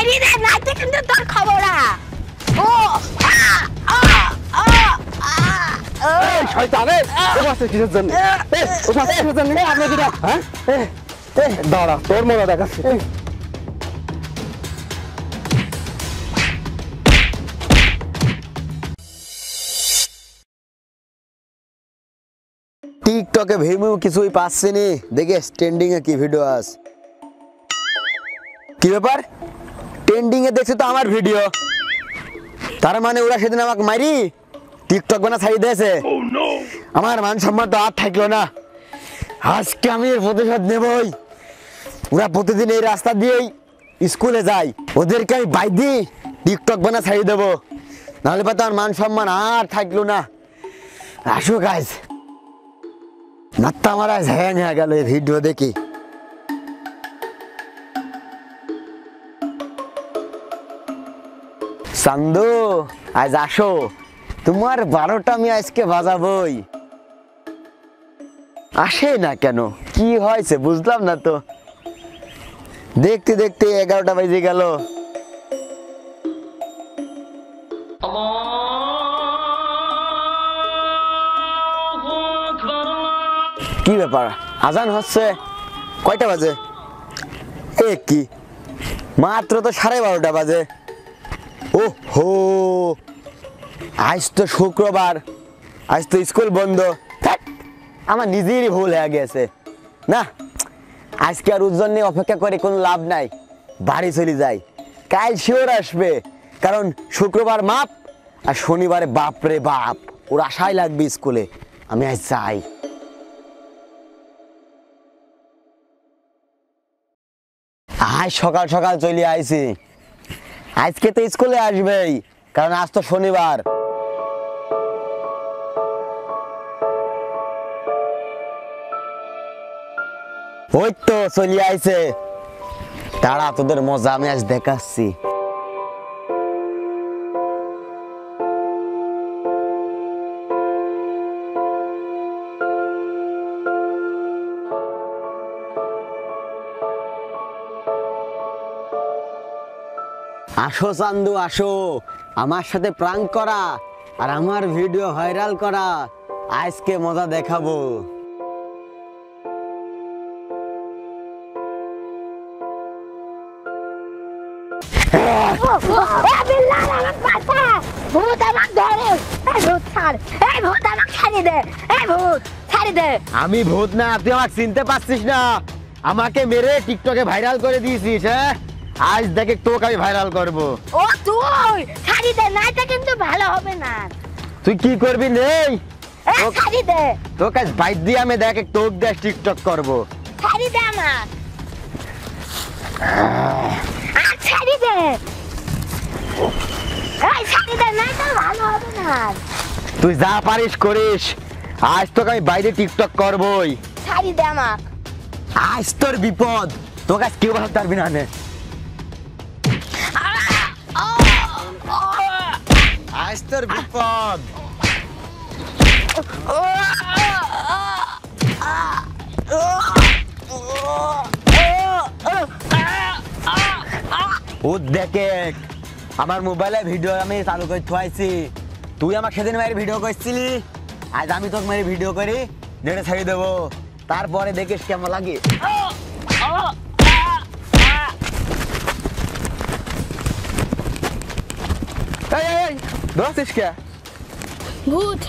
ছাড়ি দে নাইতে কিন্তু তোর খবর না ও এই শয়তান রে ও আছে কিসের জন্য ও আছে কিসের জন্য আপনি কি হ্যাঁ দাঁড়া তোর মজা দেখাচ্ছি টিকটকে ভিডিও কিছুই পাচ্ছি নি দেখে ট্রেন্ডিং এ কি ভিডিও আস কি ব্যাপার ট্রেন্ডিং এ দেখছো তো আমার ভিডিও তার মানে ওরা সেদিন আমাকে মারি টিকটক বানা ছাড়ি দিয়েছে আমার মান সম্মান তো আর থাকলো না আজকে আমি এর প্রতিশোধ নেবই ওরা প্রতিদিন এই রাস্তা দিয়েই স্কুলে যায় ওদেরকে আমি বাইক দিই টিকটক বানা ছাড়ি দেবো নাহলে পাতো আমার মান সম্মান আর থাকলো না আসো গাইজ মাত্রা আমার আজ হ্যাং হয়ে গেল এই ভিডিও দেখি চান্দু আজ আসো তোমার 12টা আমি আজকে বাজাবই আসে না কেন কি হয়েছে বুঝলাম না তো দেখতে দেখতে 11টা বেজে গেল কি ব্যাপার আজান হচ্ছে কয়টা বাজে এ কি মাত্র তো 12:30 বাজে ও হো আজ তো শুক্রবার আজ তো স্কুল বন্ধ আমার নিজেরই ভুল হয়ে গেছে না আজকে আর উজ্জ্বল নিয়ে অপেক্ষা করে কোনো লাভ নাই বাড়ি চলে যাই কাল শিওর আসবে কারণ শুক্রবার মাপ আর শনিবারে বাপ রে বাপ ওর আশাই লাগবে স্কুলে আমি আজ যাই আজ সকাল সকাল চলে আইছি আজকে তো স্কুলে আসবেই কারণ আজ তো শনিবার ওই তো চলে আইছে তারা তোদের মজা আমি আজ দেখাচ্ছি আসো চান্দু আসো আমার সাথে প্রাঙ্ক করা আর আমার ভিডিও ভাইরাল করা আজকে মজা দেখাবো আমি ভূত না তুই আমাকে চিনতে পারছিস না আমাকে মেরে টিকটকে ভাইরাল করে দিয়েছিস হ্যাঁ আজ দেখে তোকে আমি ভাইরাল করবো ও তুই ছাড়ি দে নাইতে কিন্তু ভালো হবে না তুই কি করবি নেই ছাড়ি দে তোকে আজ বাইক দিয়ে আমি দেখে তোকে দেখ টিকটক করবো ছাড়ি দে আমার ছাড়ি দে ছাড়ি দে নাইতে ভালো হবে না তুই যা পারিস করিস আজ তোকে আমি বাইরে টিকটক করবোই ছাড়ি দে আমার আজ তোর বিপদ তোকে আজ কেউ বাঁচাতে পারবি না নে আজ তোর বিপদ ও দেখে আমার মোবাইলে ভিডিও আমি চালু করে থুয়াইছি তুই আমাকে সেদিন মেরে ভিডিও করছিলি আজ আমি তোকে মেরে ভিডিও করি নেটে ছেড়ে দেবো তারপরে দেখিস কেমন লাগে এই দোস্তিস কে ভূত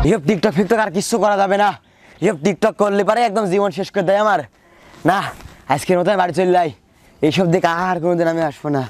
এসব টিকটক ফিকটক আর কিছু করা যাবে না। এসব টিকটক করলে পারে একদম জীবন শেষ করে দেয় আমার। না, আজকের মতো আমি বাড়ি চলে যাই। এইসব দিকে আর কোনোদিন আমি আসবো না।